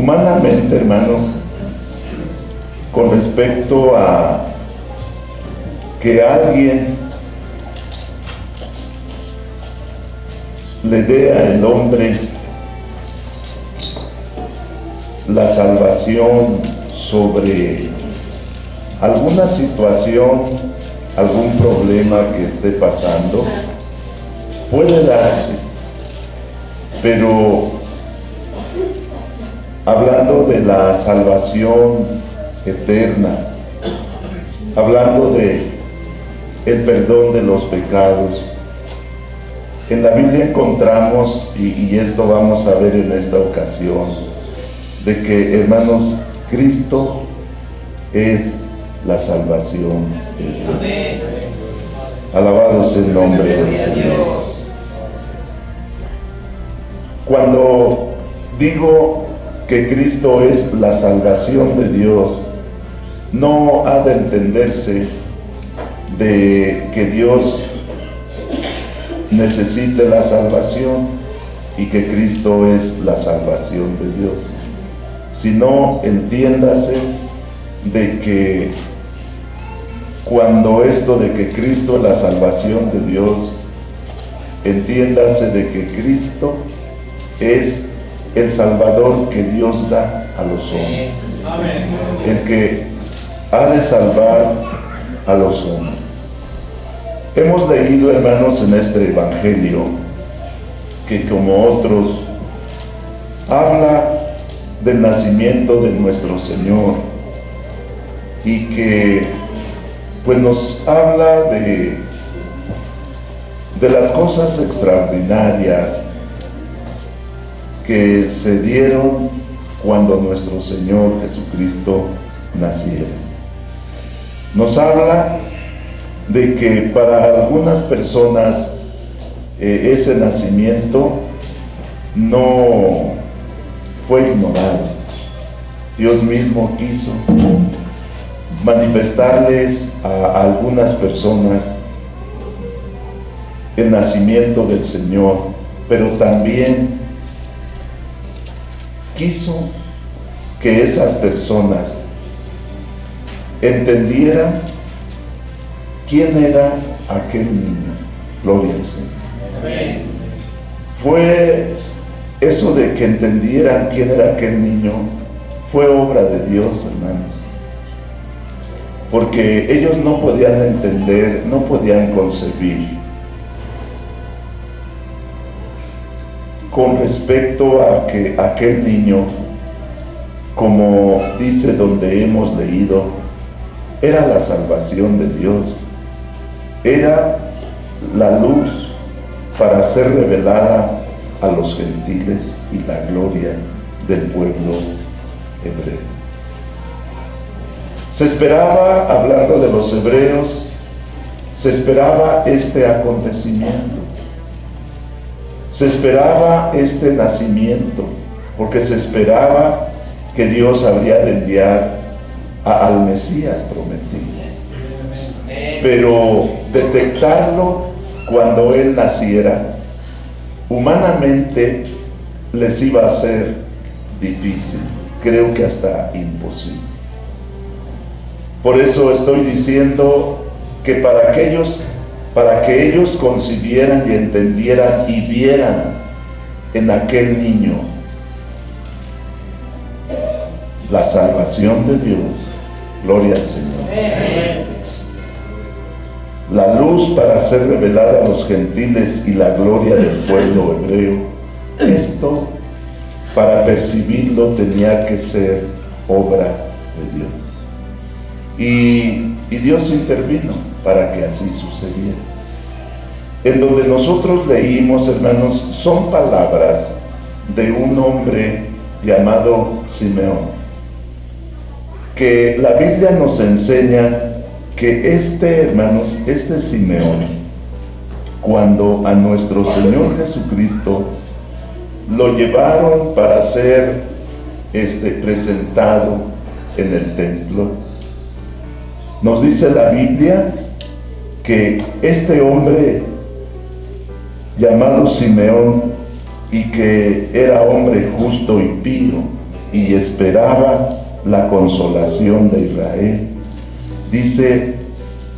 Humanamente, hermanos, con respecto a que alguien le dé al hombre la salvación sobre alguna situación, algún problema que esté pasando, puede darse, pero hablando de la salvación eterna, hablando de el perdón de los pecados, en la Biblia encontramos, y esto vamos a ver en esta ocasión, de que, hermanos, Cristo es la salvación de Dios. Alabado sea el nombre del Señor. Cuando digo que Cristo es la salvación de Dios, no ha de entenderse de que Dios necesite la salvación y que Cristo es la salvación de Dios, sino entiéndase de que cuando esto de que Cristo es la salvación de Dios, entiéndase de que Cristo es el Salvador que Dios da a los hombres, el que ha de salvar a los hombres. Hemos leído, hermanos, en este Evangelio, que como otros, habla del nacimiento de nuestro Señor, y que pues nos habla de las cosas extraordinarias que se dieron cuando nuestro Señor Jesucristo naciera. Nos habla de que para algunas personas ese nacimiento no fue ignorado. Dios mismo quiso manifestarles a algunas personas el nacimiento del Señor, pero también quiso que esas personas entendieran quién era aquel niño. Gloria al Señor. Fue eso de que entendieran quién era aquel niño, fue obra de Dios, hermanos, porque ellos no podían entender, no podían concebir con respecto a que aquel niño, como dice donde hemos leído, era la salvación de Dios, era la luz para ser revelada a los gentiles y la gloria del pueblo hebreo. Se esperaba, hablando de los hebreos, se esperaba este acontecimiento, se esperaba este nacimiento, porque se esperaba que Dios habría de enviar al Mesías prometido. Pero detectarlo cuando Él naciera, humanamente les iba a ser difícil, creo que hasta imposible. Por eso estoy diciendo que para que ellos concibieran y entendieran y vieran en aquel niño la salvación de Dios, gloria al Señor, la luz para ser revelada a los gentiles y la gloria del pueblo hebreo, esto para percibirlo tenía que ser obra de Dios. Y Dios intervino para que así sucediera. En donde nosotros leímos, hermanos, son palabras de un hombre llamado Simeón, que la Biblia nos enseña que hermanos, este Simeón, cuando a nuestro Señor Jesucristo lo llevaron para ser presentado en el templo, nos dice la Biblia que este hombre llamado Simeón, y que era hombre justo y pío, y esperaba la consolación de Israel. Dice,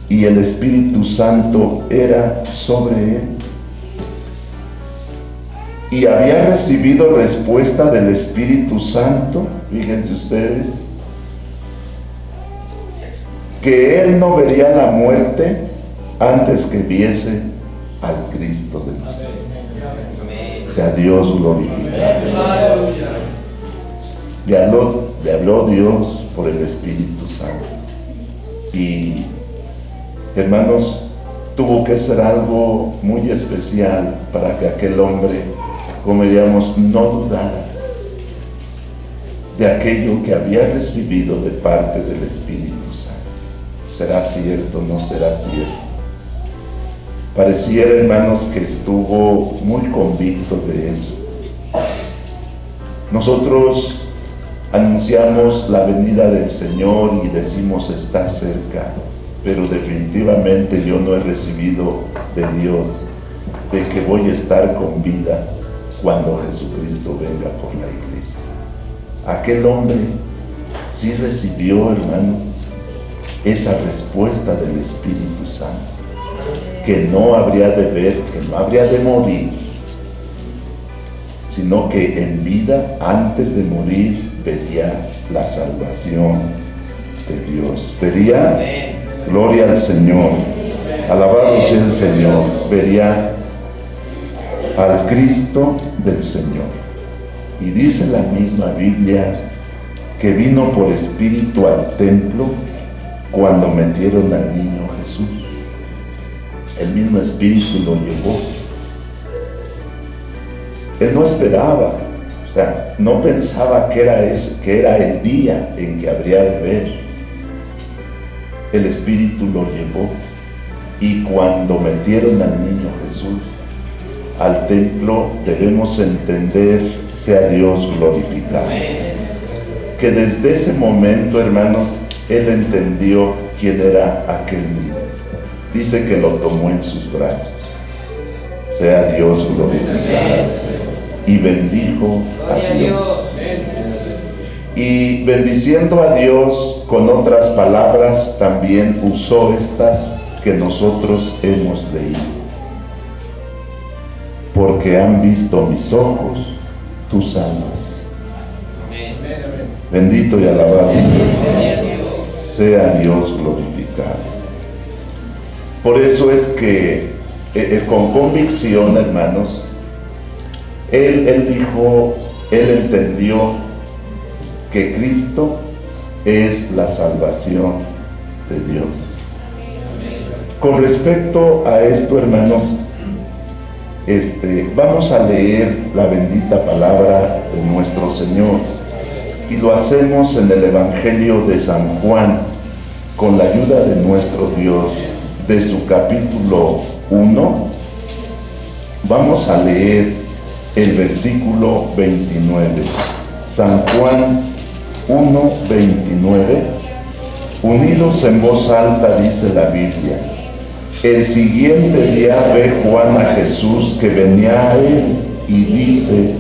y el Espíritu Santo era sobre él. Y había recibido respuesta del Espíritu Santo, fíjense ustedes, que él no vería la muerte antes que viese al Cristo del cielo. Sea Dios glorificado. Le habló Dios por el Espíritu Santo. Y, hermanos, tuvo que ser algo muy especial para que aquel hombre, como diríamos, no dudara de aquello que había recibido de parte del Espíritu Santo. ¿Será cierto? ¿No será cierto? Pareciera, hermanos, que estuvo muy convicto de eso. Nosotros anunciamos la venida del Señor y decimos está cerca, pero definitivamente yo no he recibido de Dios de que voy a estar con vida cuando Jesucristo venga por la iglesia. Aquel hombre sí recibió, hermanos, esa respuesta del Espíritu Santo, que no habría de ver, que no habría de morir, sino que en vida, antes de morir, vería la salvación de Dios. Vería, gloria al Señor, alabado sea el Señor, vería al Cristo del Señor. Y dice la misma Biblia que vino por espíritu al templo cuando metieron al niño Jesús. El mismo espíritu lo llevó. Él no esperaba, o sea, no pensaba que era el día en que habría de ver. El espíritu lo llevó. Y cuando metieron al niño Jesús al templo, debemos entender, sea Dios glorificado, que desde ese momento, hermanos, él entendió quién era aquel niño. Dice que lo tomó en sus brazos. Sea Dios glorificado. Y bendijo a Dios. Y bendiciendo a Dios con otras palabras, también usó estas que nosotros hemos leído. Porque han visto mis ojos tus almas. Bendito y alabado sea Dios glorificado. Por eso es que con convicción, hermanos, él dijo, él entendió que Cristo es la salvación de Dios. Con respecto a esto, hermanos, vamos a leer la bendita palabra de nuestro Señor, y lo hacemos en el Evangelio de San Juan, con la ayuda de nuestro Dios, de su capítulo 1. Vamos a leer el versículo 29. San Juan 1:29. Unidos en voz alta dice la Biblia: el siguiente día ve Juan a Jesús que venía a él y dice: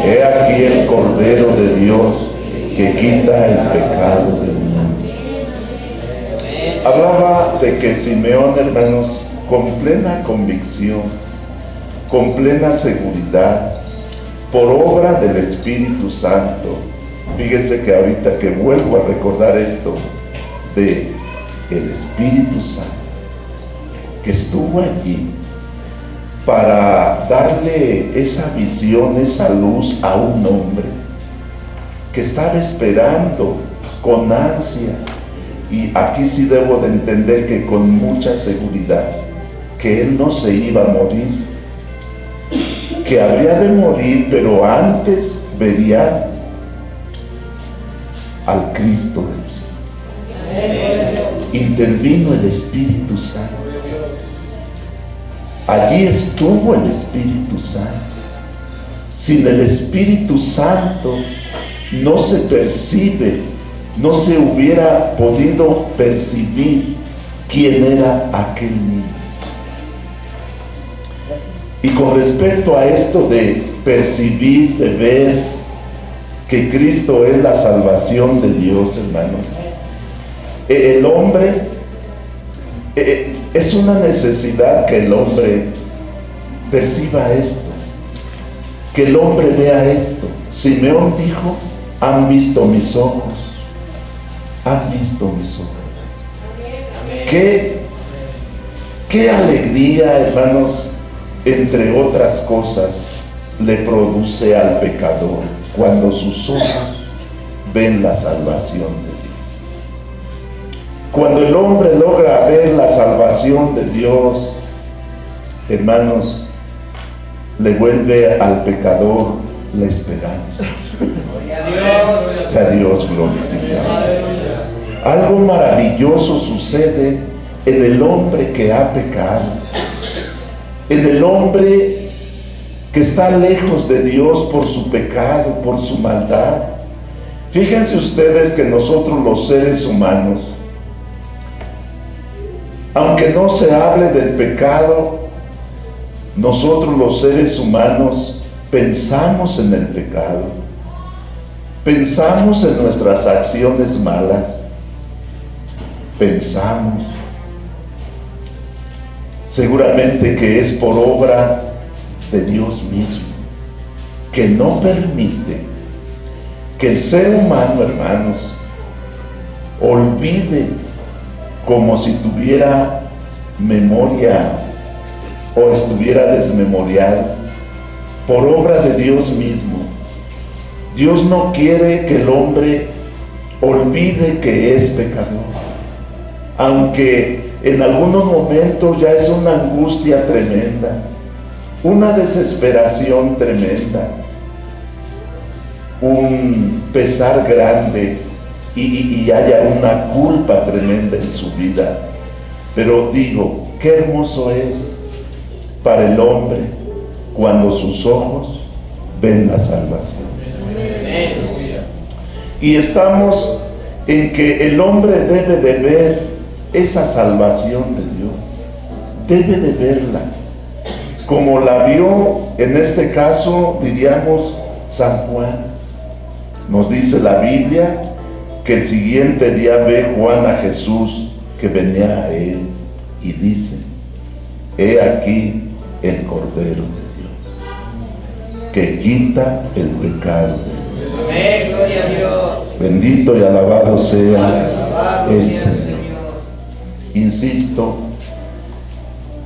he aquí el Cordero de Dios que quita el pecado del mundo. Hablaba de que Simeón, hermanos, con plena convicción, con plena seguridad, por obra del Espíritu Santo. Fíjense que ahorita que vuelvo a recordar esto de el Espíritu Santo, que estuvo allí para darle esa visión, esa luz a un hombre que estaba esperando con ansia. Y aquí sí debo de entender que con mucha seguridad, que él no se iba a morir, que habría de morir, pero antes vería al Cristo del cielo. Intervino el Espíritu Santo. Allí estuvo el Espíritu Santo. Sin el Espíritu Santo no se percibe, no se hubiera podido percibir quién era aquel niño. Y con respecto a esto de percibir, de ver que Cristo es la salvación de Dios, hermanos. El hombre, es una necesidad que el hombre perciba esto, que el hombre vea esto. Simeón dijo: han visto mis ojos, han visto mis ojos. Qué alegría, hermanos, entre otras cosas, le produce al pecador cuando sus ojos ven la salvación de Dios. Cuando el hombre logra ver la salvación de Dios, hermanos, le vuelve al pecador la esperanza. Sea Dios glorificado. Algo maravilloso sucede en el hombre que ha pecado, en el hombre que está lejos de Dios por su pecado, por su maldad. Fíjense ustedes que nosotros los seres humanos, aunque no se hable del pecado, nosotros los seres humanos pensamos en el pecado, pensamos en nuestras acciones malas, pensamos seguramente que es por obra de Dios mismo, que no permite que el ser humano, hermanos, olvide como si tuviera memoria o estuviera desmemoriado, por obra de Dios mismo. Dios no quiere que el hombre olvide que es pecador, aunque en algunos momentos ya es una angustia tremenda, una desesperación tremenda, un pesar grande y haya una culpa tremenda en su vida. Pero digo, qué hermoso es para el hombre cuando sus ojos ven la salvación. Y estamos en que el hombre debe de ver esa salvación de Dios, debe de verla, como la vio en este caso, diríamos, San Juan. Nos dice la Biblia que el siguiente día ve Juan a Jesús que venía a él y dice: he aquí el Cordero de Dios, que quita el pecado del mundo. Amén, gloria a Dios. Bendito y alabado sea el Señor. Insisto,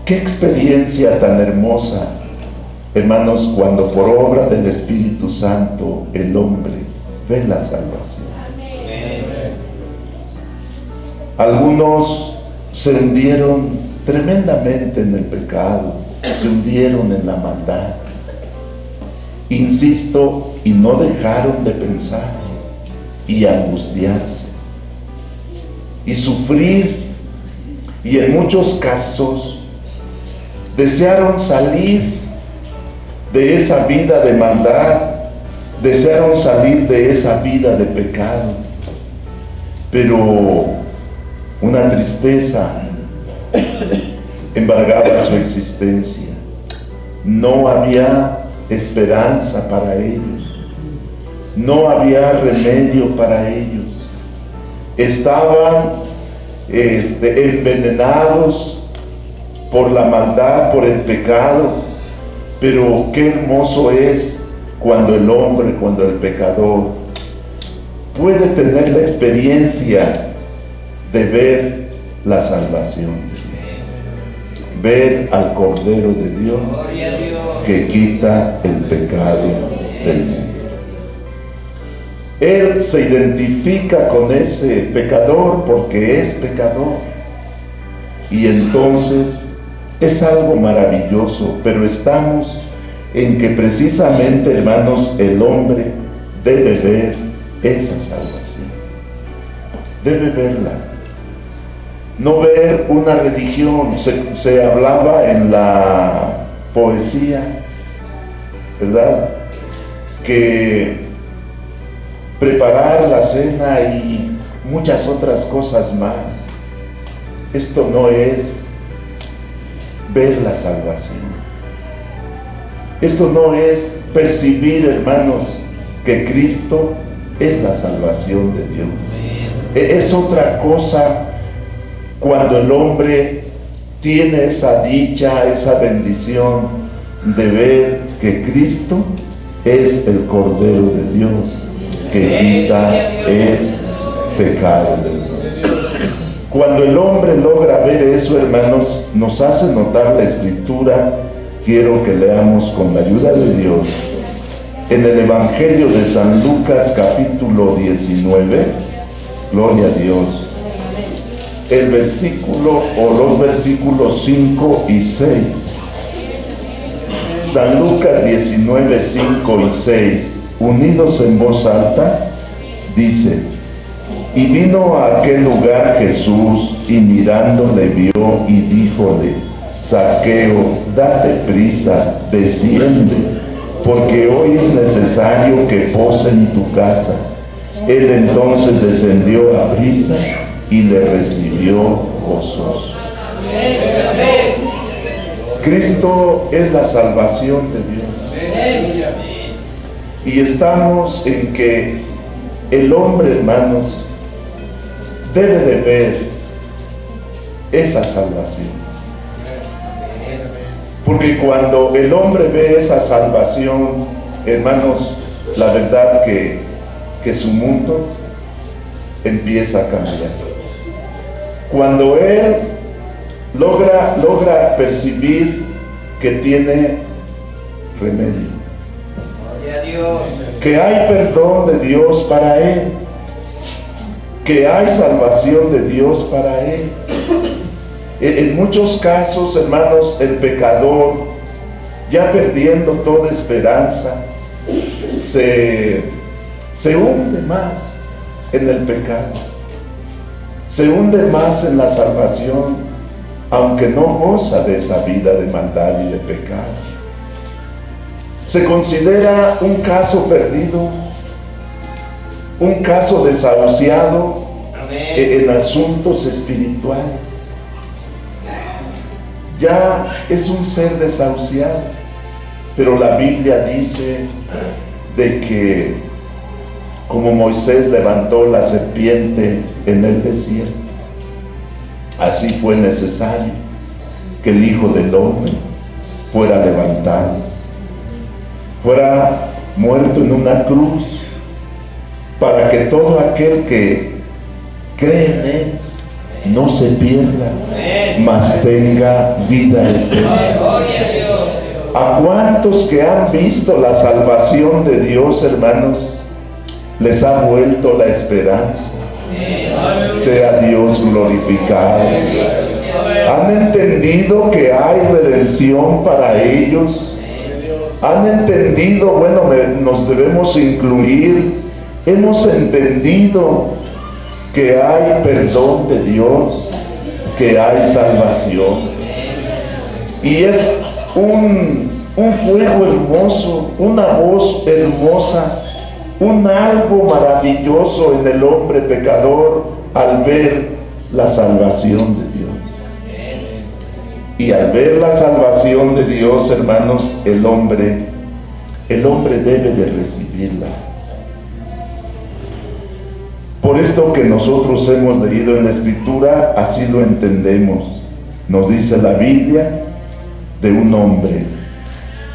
qué experiencia tan hermosa, hermanos, cuando por obra del Espíritu Santo el hombre ve la salvación. Algunos se hundieron tremendamente en el pecado, se hundieron en la maldad, insisto, y no dejaron de pensar y angustiarse y sufrir, y en muchos casos desearon salir de esa vida de maldad, desearon salir de esa vida de pecado, pero una tristeza embargaba su existencia. No había esperanza para ellos, no había remedio para ellos. Estaban envenenados por la maldad, por el pecado. Pero qué hermoso es cuando el hombre, cuando el pecador puede tener la experiencia de ver la salvación de Dios, ver al Cordero de Dios que quita el pecado del mundo. Él se identifica con ese pecador porque es pecador, y entonces es algo maravilloso. Pero estamos en que precisamente, hermanos, el hombre debe ver esa salvación, debe verla, no ver una religión. Se hablaba en la poesía, ¿verdad?, que preparar la cena y muchas otras cosas más. Esto no es ver la salvación. Esto no es percibir, hermanos, que Cristo es la salvación de Dios. Es otra cosa cuando el hombre tiene esa dicha, esa bendición de ver que Cristo es el Cordero de Dios que quita el pecado del mundo. Cuando el hombre logra ver eso, hermanos, nos hace notar la Escritura. Quiero que leamos con la ayuda de Dios en el Evangelio de San Lucas capítulo 19, gloria a Dios, el versículo o los versículos 5 y 6. San Lucas 19, 5 y 6, unidos en voz alta, dice: y vino a aquel lugar Jesús, y mirándole vio y díjole: Zaqueo, date prisa, desciende, porque hoy es necesario que pose en tu casa. Él entonces descendió a prisa y le recibió gozoso. Cristo es la salvación de Dios. Y estamos en que el hombre, hermanos, debe de ver esa salvación. Porque cuando el hombre ve esa salvación, hermanos, la verdad que su mundo empieza a cambiar. Cuando él logra percibir que tiene remedio, que hay perdón de Dios para él, que hay salvación de Dios para él. En muchos casos, hermanos, el pecador, ya perdiendo toda esperanza, se hunde más en el pecado, se hunde más en la salvación, aunque no goza de esa vida de maldad y de pecado. Se considera un caso perdido, un caso desahuciado en asuntos espirituales. Ya es un ser desahuciado, pero la Biblia dice de que como Moisés levantó la serpiente en el desierto, así fue necesario que el Hijo del Hombre fuera levantado, fuera muerto en una cruz, para que todo aquel que cree en él no se pierda, mas tenga vida eterna. ¿A cuántos que han visto la salvación de Dios, hermanos, les ha vuelto la esperanza? Sea Dios glorificado. ¿Han entendido que hay redención para ellos? ¿Han entendido? Bueno, nos debemos incluir. Hemos entendido que hay perdón de Dios, que hay salvación. Y es un fuego hermoso, una voz hermosa, un algo maravilloso en el hombre pecador al ver la salvación de Dios. Y al ver la salvación de Dios, hermanos, el hombre debe de recibirla. Por esto que nosotros hemos leído en la Escritura, así lo entendemos. Nos dice la Biblia de un hombre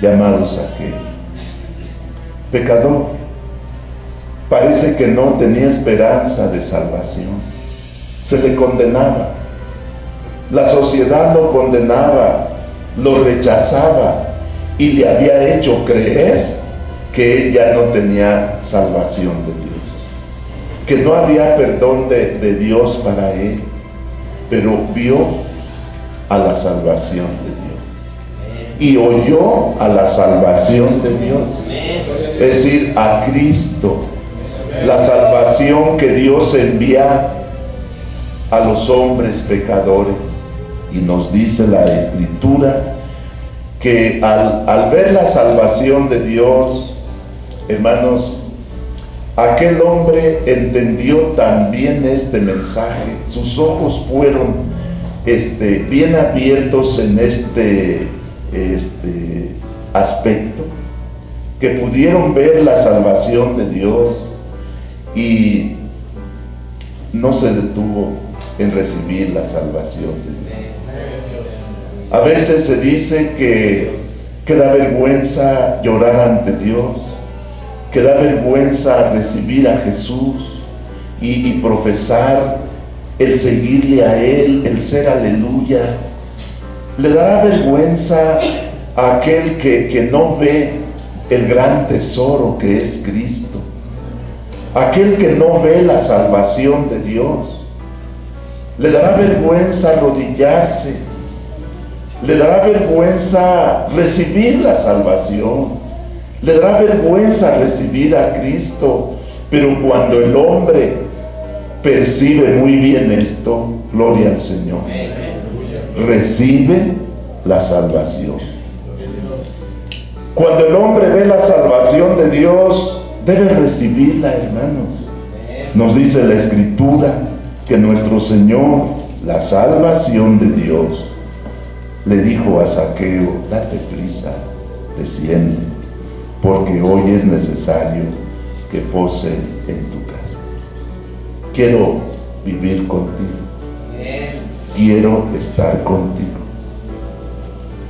llamado Zaqueo, pecador. Parece que no tenía esperanza de salvación. Se le condenaba. La sociedad lo condenaba, lo rechazaba y le había hecho creer que él ya no tenía salvación de Dios, que no había perdón de Dios para él, pero vio a la salvación de Dios y oyó a la salvación de Dios, es decir, a Cristo, la salvación que Dios envía a los hombres pecadores. Y nos dice la Escritura que al ver la salvación de Dios, hermanos, aquel hombre entendió también este mensaje. Sus ojos fueron bien abiertos en este aspecto, que pudieron ver la salvación de Dios y no se detuvo en recibir la salvación de Dios. A veces se dice que da vergüenza llorar ante Dios, que da vergüenza recibir a Jesús y profesar el seguirle a Él, el ser aleluya. Le dará vergüenza a aquel que no ve el gran tesoro que es Cristo, aquel que no ve la salvación de Dios. Le dará vergüenza arrodillarse, le dará vergüenza recibir la salvación, le dará vergüenza recibir a Cristo. Pero cuando el hombre percibe muy bien esto, gloria al Señor, recibe la salvación. Cuando el hombre ve la salvación de Dios, debe recibirla, hermanos. Nos dice la Escritura que nuestro Señor, la salvación de Dios, le dijo a Zaqueo: date prisa, desciende, porque hoy es necesario que pose en tu casa. Quiero vivir contigo, quiero estar contigo.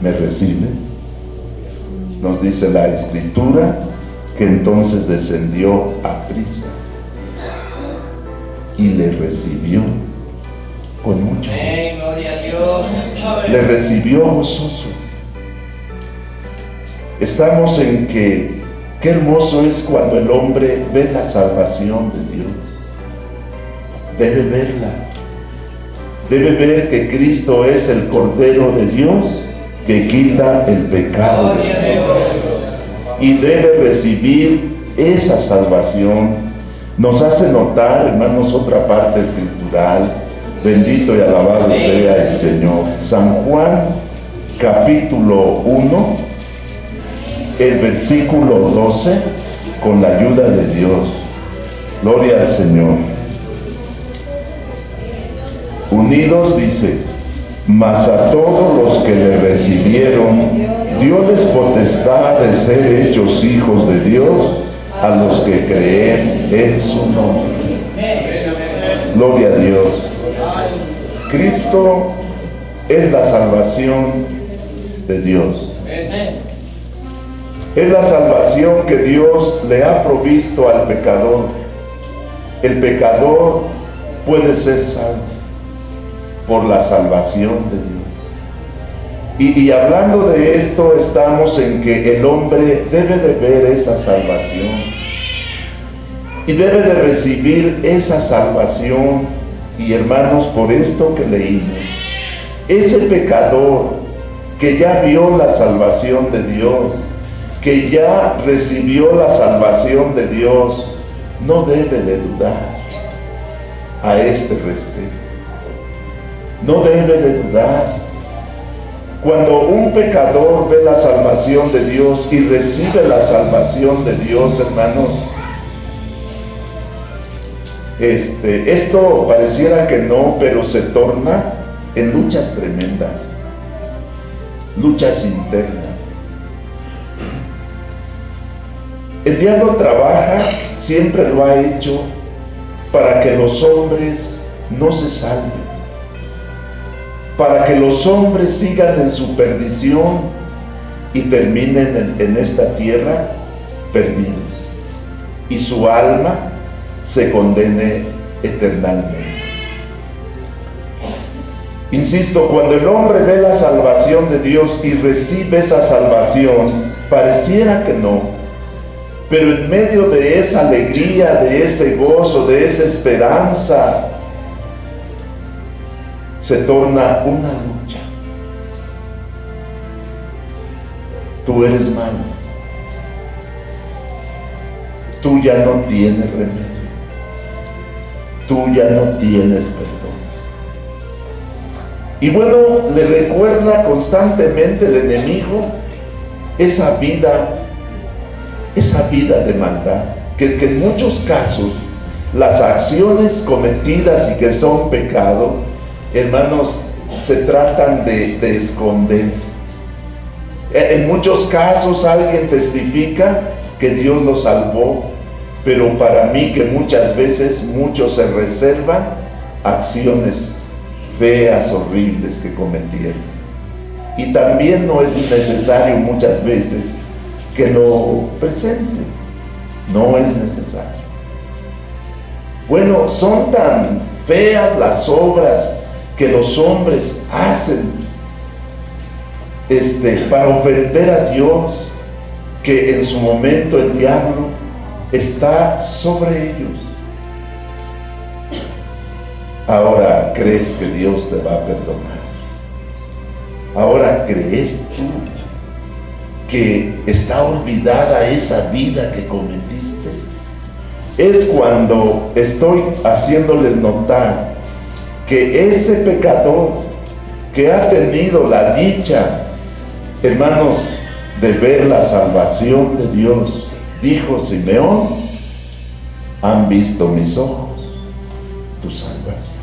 ¿Me recibe? Nos dice la Escritura que entonces descendió a prisa y le recibió con mucho gozo. Le recibió gozoso. Estamos en que qué hermoso es cuando el hombre ve la salvación de Dios. Debe verla. Debe ver que Cristo es el Cordero de Dios que quita el pecado del mundo. Y debe recibir esa salvación. Nos hace notar, hermanos, otra parte escritural. Bendito y alabado sea el Señor. San Juan, capítulo 1, el versículo 12, con la ayuda de Dios. Gloria al Señor. Unidos dice: mas a todos los que le recibieron, dio-les potestad de ser hechos hijos de Dios, a los que creen en su nombre. Gloria a Dios. Cristo es la salvación de Dios. Es la salvación que Dios le ha provisto al pecador. El pecador puede ser salvo por la salvación de Dios. Y hablando de esto, estamos en que el hombre debe de ver esa salvación y debe de recibir esa salvación. Y hermanos, por esto que leímos, ese pecador que ya vio la salvación de Dios, que ya recibió la salvación de Dios, no debe de dudar a este respecto. No debe de dudar. Cuando un pecador ve la salvación de Dios y recibe la salvación de Dios, hermanos, esto pareciera que no, pero se torna en luchas tremendas, luchas internas. El diablo trabaja, siempre lo ha hecho, para que los hombres no se salven, para que los hombres sigan en su perdición y terminen en esta tierra perdidos, y su alma se condene eternamente. Insisto, cuando el hombre ve la salvación de Dios y recibe esa salvación, pareciera que no, pero en medio de esa alegría, de ese gozo, de esa esperanza, se torna una lucha. Tú eres malo, tú ya no tienes remedio, tú ya no tienes perdón. Y bueno, le recuerda constantemente el enemigo esa vida de maldad, que en muchos casos las acciones cometidas y que son pecado, hermanos, se tratan de esconder. En muchos casos alguien testifica que Dios lo salvó, pero para mí que muchas veces muchos se reservan acciones feas, horribles que cometieron. Y también no es necesario muchas veces que lo presenten, no es necesario. Bueno, son tan feas las obras que los hombres hacen para ofender a Dios, que en su momento el diablo está sobre ellos. Ahora crees que Dios te va a perdonar. Ahora crees tú que está olvidada esa vida que cometiste. Es cuando estoy haciéndoles notar que ese pecador que ha tenido la dicha, hermanos, de ver la salvación de Dios, dijo Simeón, han visto mis ojos tu salvación.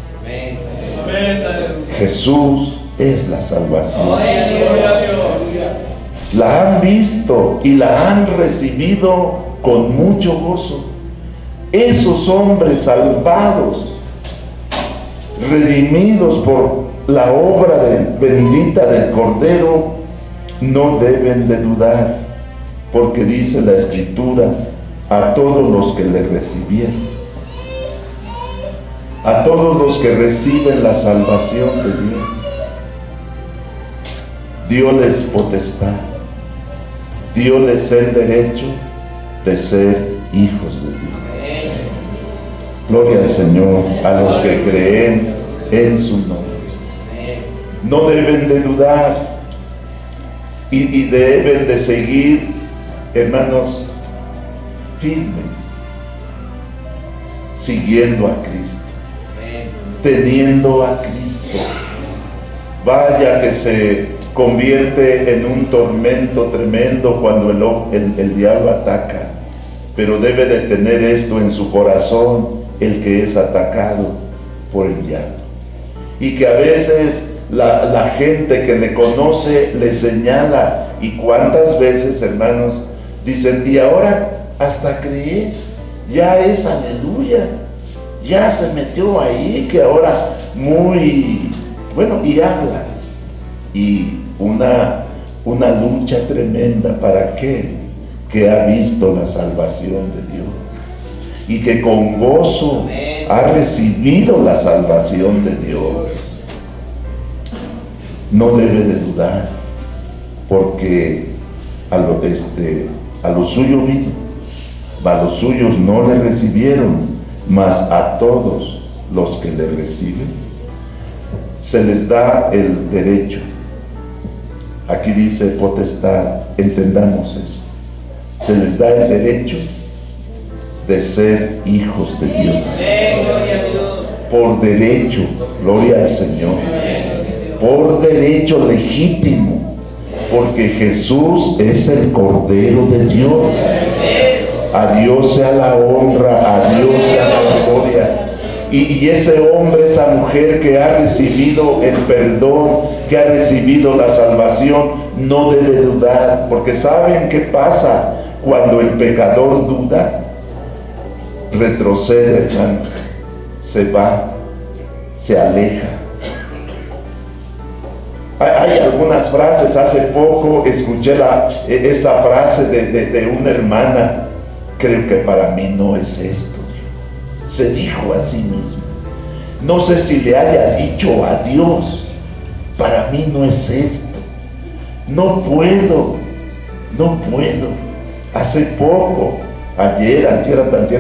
Jesús es la salvación. La han visto y la han recibido con mucho gozo. Esos hombres salvados, redimidos por la obra bendita del Cordero, no deben de dudar, porque dice la Escritura, a todos los que le recibieron, a todos los que reciben la salvación de Dios, dióles potestad, dióles el derecho de ser hijos de Dios. Gloria al Señor, a los que creen en su nombre. No deben de dudar y deben de seguir, hermanos, firmes, siguiendo a Cristo, teniendo a Cristo. Vaya que se convierte en un tormento tremendo cuando el diablo ataca, pero debe de tener esto en su corazón, el que es atacado por el diablo, y que a veces la gente que le conoce le señala, y cuántas veces, hermanos, dicen, y ahora hasta crees, ya es aleluya, ya se metió ahí, que ahora muy bueno, y habla, y una lucha tremenda para aquel que ha visto la salvación de Dios y que con gozo ha recibido la salvación de Dios. No debe de dudar, porque a lo suyo vino, a los suyos no le recibieron, mas a todos los que le reciben se les da el derecho. Aquí dice potestad, entendamos eso. Se les da el derecho de ser hijos de Dios. Por derecho, gloria al Señor. Por derecho legítimo, porque Jesús es el Cordero de Dios. A Dios sea la honra, a Dios sea la gloria. Y ese hombre, esa mujer que ha recibido el perdón, que ha recibido la salvación, no debe dudar, porque ¿saben qué pasa cuando el pecador duda? Retrocede, hermano, se va, se aleja. Hay algunas frases, hace poco escuché esta frase de una hermana, creo que para mí no es esto. Se dijo a sí misma, no sé si le haya dicho a Dios, para mí no es esto, no puedo. Hace poco, ayer,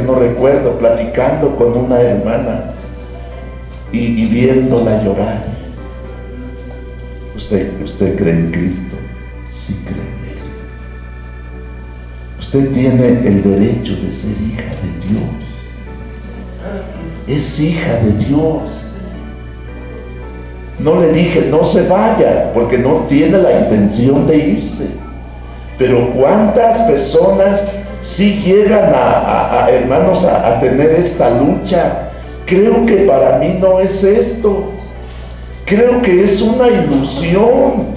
no recuerdo, platicando con una hermana y viéndola llorar. ¿Usted cree en Cristo? Sí cree en Cristo. Usted tiene el derecho de ser hija de Dios. Es hija de Dios. No le dije, no se vaya, porque no tiene la intención de irse. Pero ¿cuántas personas sí llegan hermanos, a tener esta lucha? Creo que para mí no es esto. Creo que es una ilusión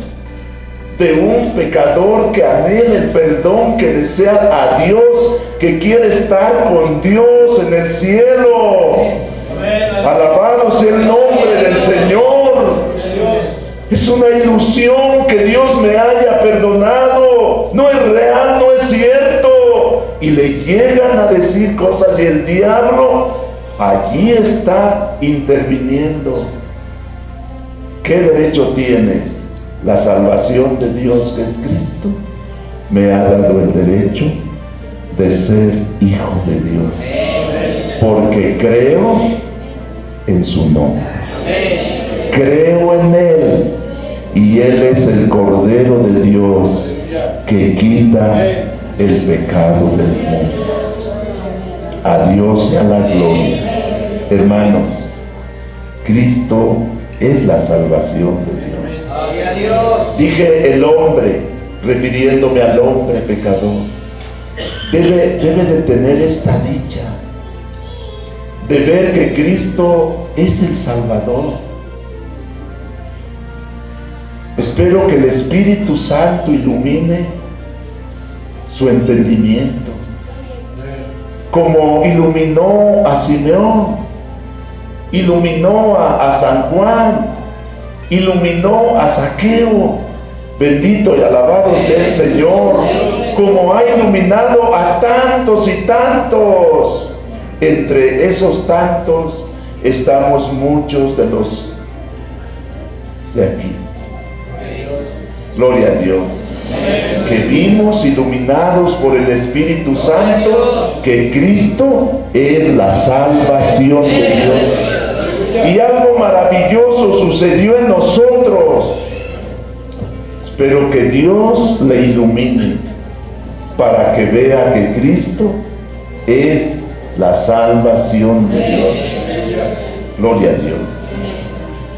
de un pecador que anhela el perdón, que desea a Dios que quiere estar con Dios en el cielo. Alabado sea el nombre del Señor. Es una ilusión que Dios me haya perdonado. No es real, no es cierto. Y le llegan a decir cosas y el diablo allí está interviniendo. ¿Qué derecho tienes? La salvación de Dios, que es Cristo, me ha dado el derecho de ser hijo de Dios, porque creo en su nombre, creo en Él, y Él es el Cordero de Dios que quita el pecado del mundo. A Dios sea la gloria. Hermanos, Cristo es la salvación de Dios. Dije el hombre, refiriéndome al hombre pecador, debe de tener esta dicha de ver que Cristo es el Salvador. Espero que el Espíritu Santo ilumine su entendimiento, como iluminó a Simeón, iluminó a San Juan, iluminó a Zaqueo. Bendito y alabado sea el Señor, como ha iluminado a tantos y tantos. Entre esos tantos estamos muchos de los de aquí. Gloria a Dios. Que vimos iluminados por el Espíritu Santo que Cristo es la salvación de Dios. Y algo maravilloso sucedió en nosotros. Espero que Dios le ilumine para que vea que Cristo es la salvación de Dios. Gloria a Dios.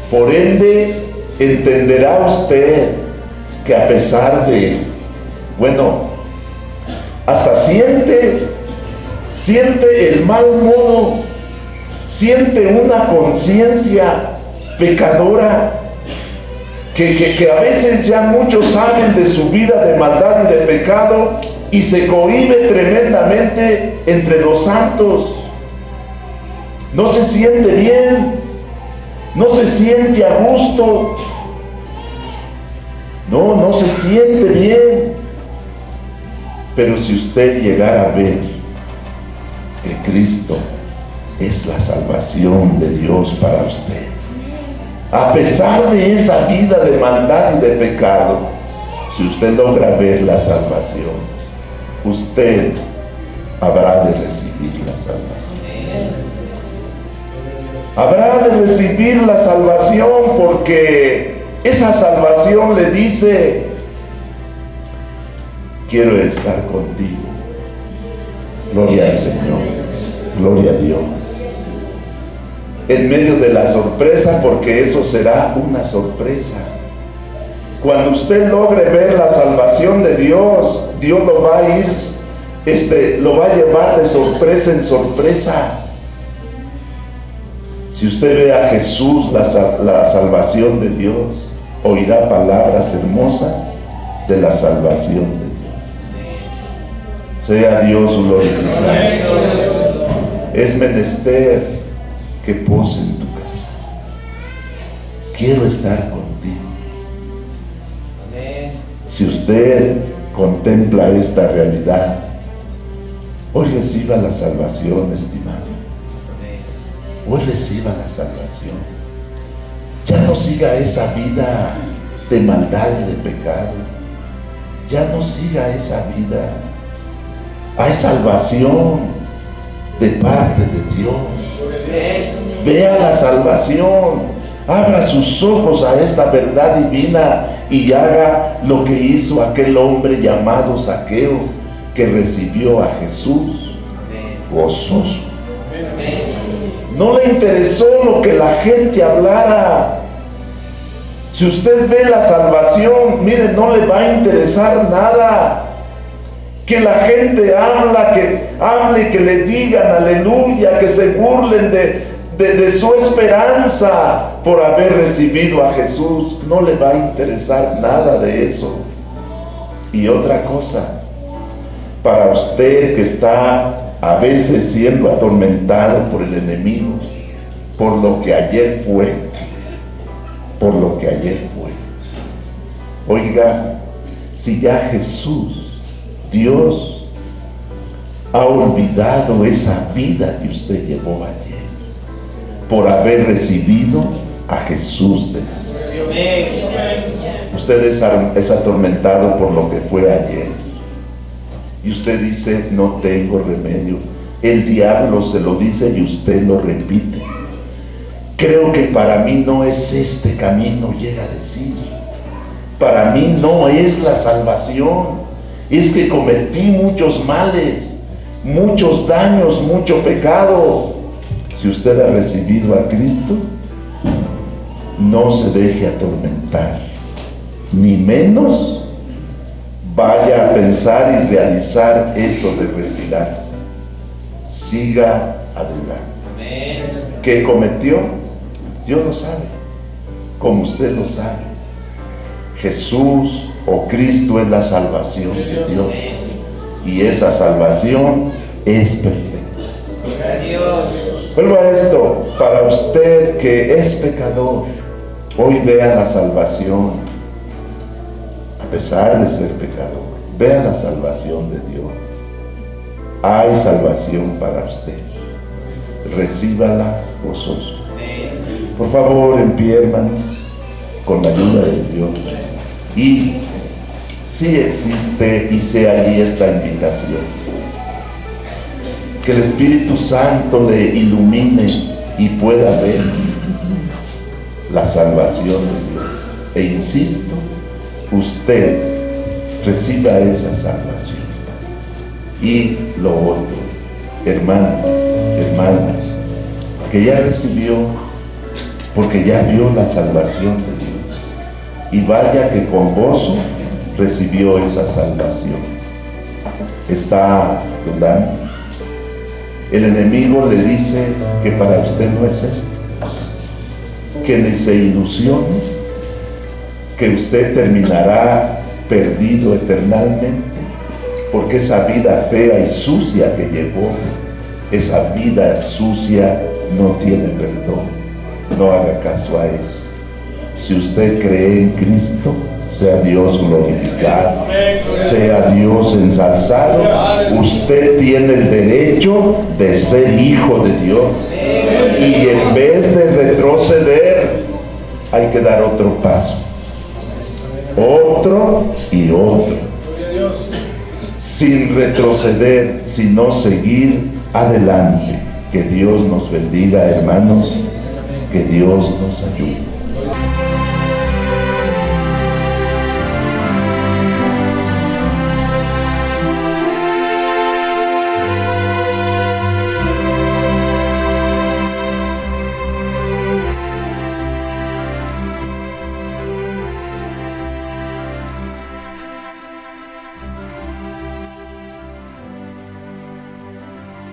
Por ende, entenderá usted que a pesar de, hasta siente el mal modo, siente una conciencia pecadora, que a veces ya muchos saben de su vida de maldad y de pecado y se cohíbe tremendamente entre los santos. No se siente bien, no se siente a gusto, no se siente bien. Pero si usted llegara a ver que Cristo es la salvación de Dios para usted, a pesar de esa vida de maldad y de pecado, si usted logra ver la salvación, usted habrá de recibir la salvación. Habrá de recibir la salvación porque esa salvación le dice: quiero estar contigo. Gloria al Señor, gloria a Dios. En medio de la sorpresa, porque eso será una sorpresa. Cuando usted logre ver la salvación de Dios, Dios lo va a llevar de sorpresa en sorpresa. Si usted ve a Jesús, la salvación de Dios, oirá palabras hermosas de la salvación de Dios. Sea Dios glorificado. Es menester que pose en tu casa. Quiero estar contigo. Si usted contempla esta realidad, hoy reciba la salvación, estimado. Hoy reciba la salvación. Ya no siga esa vida de maldad y de pecado. Ya no siga esa vida. Hay salvación de parte de Dios. Vea la salvación. Abra sus ojos a esta verdad divina y haga lo que hizo aquel hombre llamado Zaqueo, que recibió a Jesús gozoso. No le interesó lo que la gente hablara. Si usted ve la salvación, mire, no le va a interesar nada. Que la gente hable, que le digan aleluya, que se burlen de su esperanza por haber recibido a Jesús. No le va a interesar nada de eso. Y otra cosa, Para usted que está a veces siendo atormentado por el enemigo, por lo que ayer fue, Oiga, si ya Jesús, Dios, ha olvidado esa vida que usted llevó ayer, por haber recibido a Jesús de Nazaret. Usted es atormentado por lo que fue ayer. Y usted dice, no tengo remedio. El diablo se lo dice y usted lo repite. Creo que para mí no es este camino, llega a decir. Para mí no es la salvación. Es que cometí muchos males, muchos daños, mucho pecado. Si usted ha recibido a Cristo, no se deje atormentar, ni menos vaya a pensar y realizar eso de retirarse. Siga adelante. ¿Qué cometió? Dios lo sabe, como usted lo sabe. Jesús o Cristo es la salvación de Dios, y esa salvación es perfecta. Vuelvo a esto, para usted que es pecador, hoy vea la salvación, a pesar de ser pecador, vea la salvación de Dios. Hay salvación para usted, recíbala gozoso. Por favor, en pie, hermanos, con la ayuda de Dios. Y si existe y sea allí esta invitación, que el Espíritu Santo le ilumine y pueda ver la salvación de Dios. E insisto, usted reciba esa salvación. Y lo otro, hermano, hermanas, que ya recibió, porque ya vio la salvación de Dios, y vaya que con gozo recibió esa salvación. Está dudando. El enemigo le dice que para usted no es esto, que ni se ilusione, que usted terminará perdido eternamente, porque esa vida fea y sucia que llevó, esa vida sucia no tiene perdón. No haga caso a eso. Si usted cree en Cristo, sea Dios glorificado, sea Dios ensalzado. Usted tiene el derecho de ser hijo de Dios, y en vez de retroceder, hay que dar otro paso, otro y otro, sin retroceder, sino seguir adelante. Que Dios nos bendiga, hermanos, que Dios nos ayude.